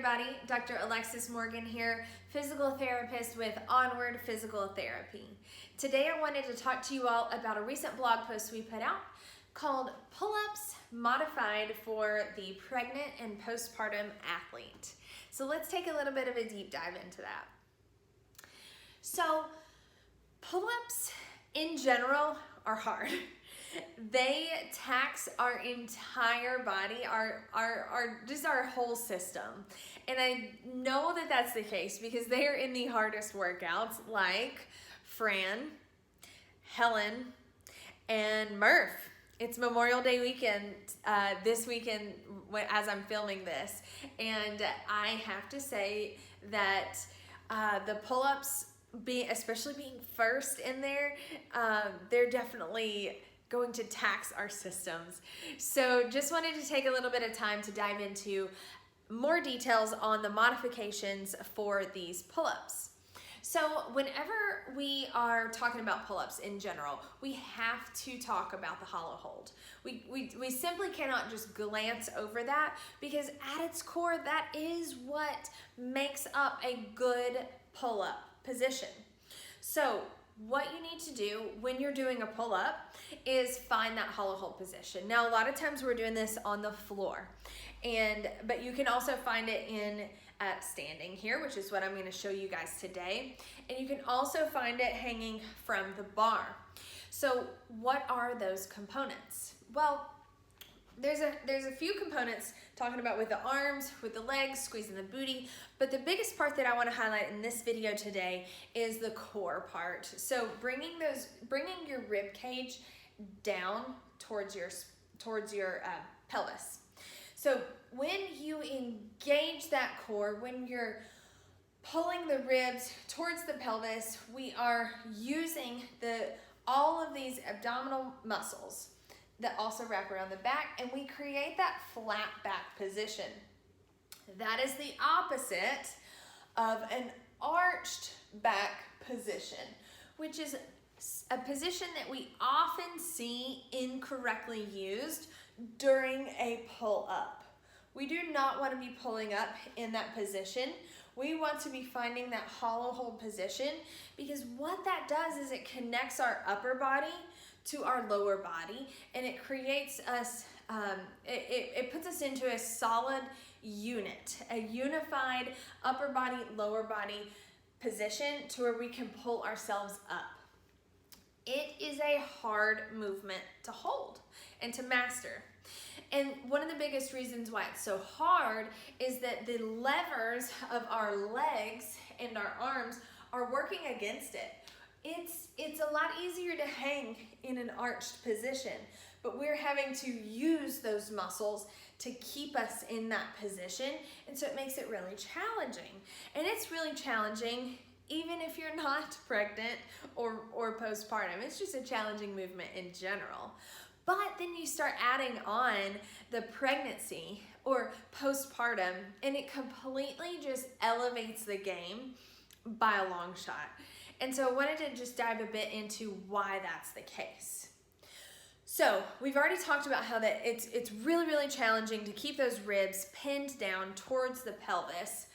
everybody. Dr. Alexis Morgan here, physical therapist with Onward Physical Therapy. Today I wanted to talk to you all about a recent blog post we put out called Pull-Ups Modified for the Pregnant and Postpartum Athlete. So let's take a little bit of a deep dive into that. So pull-ups in general are hard. They tax our entire body, just our whole system. And I know that that's the case because they are in the hardest workouts like Fran, Helen, and Murph. It's Memorial Day weekend this weekend as I'm filming this. And I have to say that the pull-ups, especially being first in there, they're definitely going to tax our systems. So just wanted to take a little bit of time to dive into more details on the modifications for these pull-ups. So whenever we are talking about pull-ups in general, we have to talk about the hollow hold. We simply cannot just glance over that because at its core, that is what makes up a good pull-up position. So what you need to do when you're doing a pull-up is find that hollow hold position. Now, a lot of times we're doing this on the floor, but you can also find it in standing here, which is what I'm going to show you guys today. And you can also find it hanging from the bar. So what are those components? Well, there's a few components talking about with the arms, with the legs, squeezing the booty, but the biggest part that I want to highlight in this video today is the core part. So bringing your rib cage down towards your pelvis. So when you engage that core, when you're pulling the ribs towards the pelvis, we are using all of these abdominal muscles that also wrap around the back, and we create that flat back position. That is the opposite of an arched back position, which is a position that we often see incorrectly used during a pull-up. We do not want to be pulling up in that position. We want to be finding that hollow hold position because what that does is it connects our upper body to our lower body, and it creates us, it puts us into a solid unit, a unified upper body, lower body position to where we can pull ourselves up. It is a hard movement to hold and to master. And one of the biggest reasons why it's so hard is that the levers of our legs and our arms are working against it. It's a lot easier to hang in an arched position, but we're having to use those muscles to keep us in that position, and so it makes it really challenging. And it's really challenging even if you're not pregnant or postpartum. It's just a challenging movement in general. But then you start adding on the pregnancy or postpartum, and it completely just elevates the game by a long shot. And so I wanted to just dive a bit into why that's the case. So we've already talked about how that it's really, really challenging to keep those ribs pinned down towards the pelvis.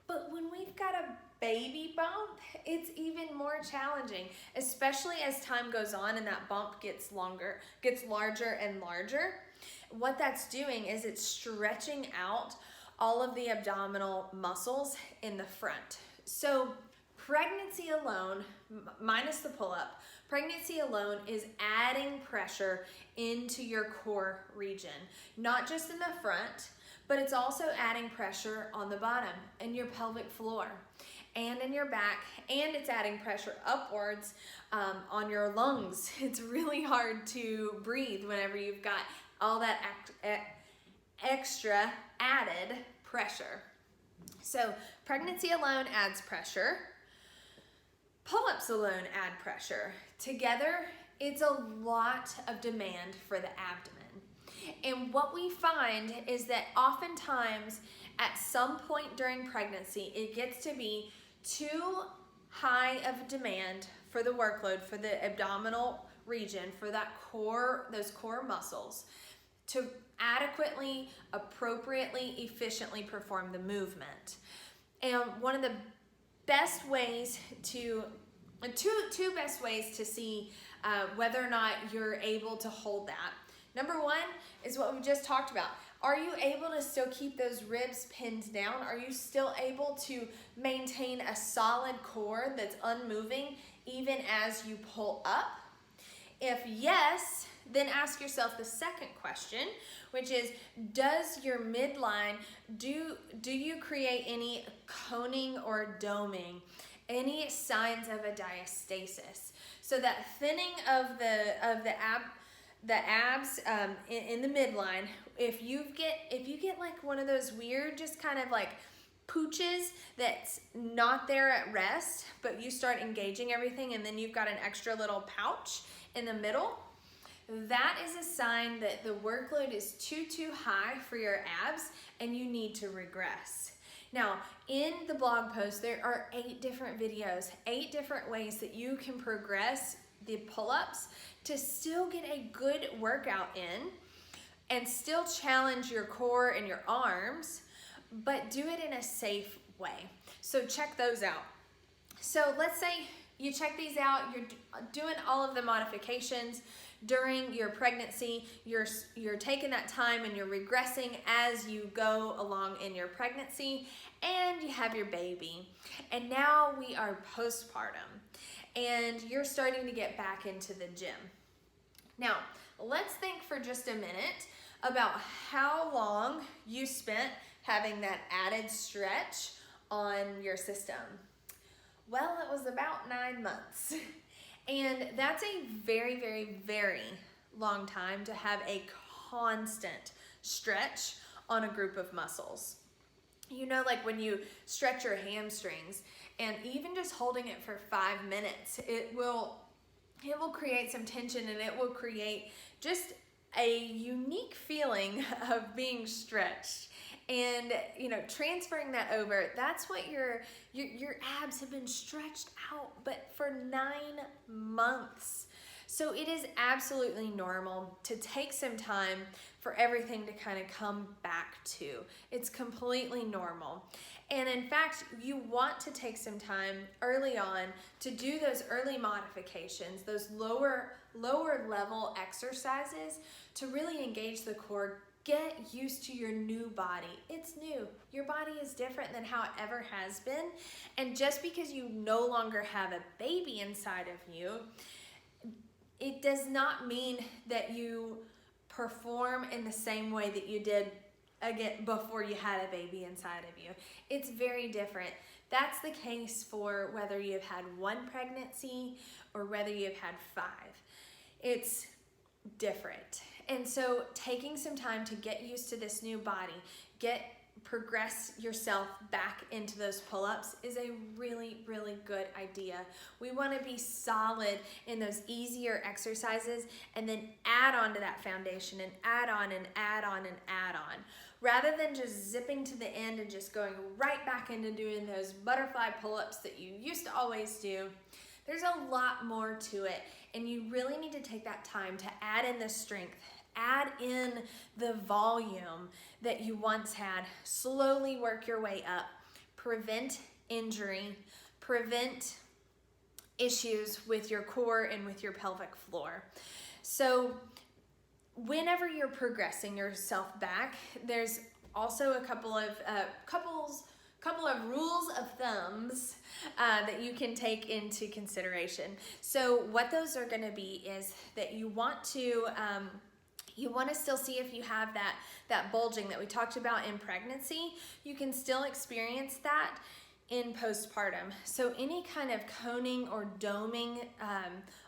But when we've got a baby bump, it's even more challenging, especially as time goes on and that bump gets larger and larger. What that's doing is it's stretching out all of the abdominal muscles in the front. So pregnancy alone, minus the pull-up, pregnancy alone is adding pressure into your core region, not just in the front, but it's also adding pressure on the bottom and your pelvic floor and in your back, and it's adding pressure upwards on your lungs. It's really hard to breathe whenever you've got all that extra added pressure. So pregnancy alone adds pressure. Pull-ups alone add pressure. Together, it's a lot of demand for the abdomen. And what we find is that oftentimes at some point during pregnancy, it gets to be too high of a demand for the workload for the abdominal region, for that core, those core muscles, to adequately, appropriately, efficiently perform the movement. And one of the best ways to, two best ways to see whether or not you're able to hold that. Number one is what we just talked about. Are you able to still keep those ribs pinned down? Are you still able to maintain a solid core that's unmoving even as you pull up? If yes, then ask yourself the second question, which is, does your midline, do you create any coning or doming, any signs of a diastasis? So that thinning of the abs in the midline, if you get like one of those weird, just kind of like pooches that's not there at rest, but you start engaging everything and then you've got an extra little pouch in the middle, that is a sign that the workload is too high for your abs and you need to regress. Now, in the blog post, there are 8 different videos, 8 different ways that you can progress the pull-ups to still get a good workout in and still challenge your core and your arms, but do it in a safe way. So check those out. So let's say you check these out, you're doing all of the modifications during your pregnancy, you're taking that time and you're regressing as you go along in your pregnancy, and you have your baby. And now we are postpartum, and you're starting to get back into the gym. Now, let's think for just a minute about how long you spent having that added stretch on your system. Well, it was about 9 months. And that's a very, very, very long time to have a constant stretch on a group of muscles. You know, like when you stretch your hamstrings, and even just holding it for 5 minutes, it will create some tension, and it will create just a unique feeling of being stretched. And, you know, transferring that over, that's what your abs have been stretched out, but for 9 months. So it is absolutely normal to take some time for everything to kind of come back to. It's completely normal. And in fact, you want to take some time early on to do those early modifications, those lower level exercises to really engage the core. Get used to your new body. It's new. Your body is different than how it ever has been. And just because you no longer have a baby inside of you, it does not mean that you perform in the same way that you did again before you had a baby inside of you. It's very different. That's the case for whether you've had 1 pregnancy or whether you've had 5. It's different. And so taking some time to get used to this new body, progress yourself back into those pull-ups is a really, really good idea. We want to be solid in those easier exercises and then add on to that foundation and add on and add on and add on. Rather than just zipping to the end and just going right back into doing those butterfly pull-ups that you used to always do, there's a lot more to it. And you really need to take that time to add in the strength, add in the volume that you once had, slowly work your way up, prevent injury, prevent issues with your core and with your pelvic floor. So whenever you're progressing yourself back, there's also a couple of rules of thumbs that you can take into consideration. So what those are going to be is that you want to still see if you have that bulging that we talked about in pregnancy. You can still experience that in postpartum. So any kind of coning or doming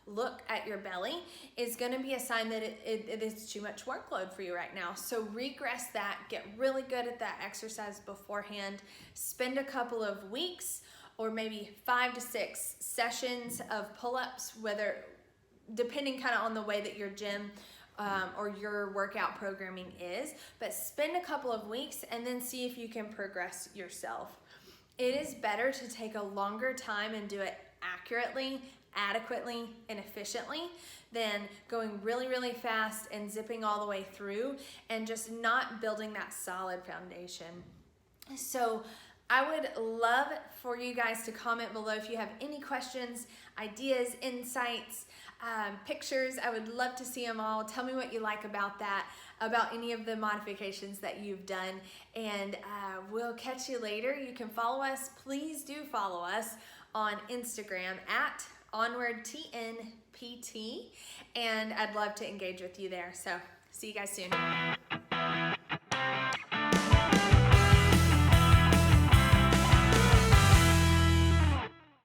look at your belly is going to be a sign that it is too much workload for you right now. So regress that, get really good at that exercise beforehand, spend a couple of weeks or maybe 5 to 6 sessions of pull-ups, depending kind of on the way that your gym or your workout programming is, but spend a couple of weeks and then see if you can progress yourself. It is better to take a longer time and do it accurately adequately and efficiently than going really, really fast and zipping all the way through and just not building that solid foundation. So I would love for you guys to comment below if you have any questions, ideas, insights, pictures. I would love to see them all. Tell me what you like about that, about any of the modifications that you've done, and we'll catch you later. You can follow us. Please do follow us on Instagram at OnwardTNPT, and I'd love to engage with you there. So see you guys soon.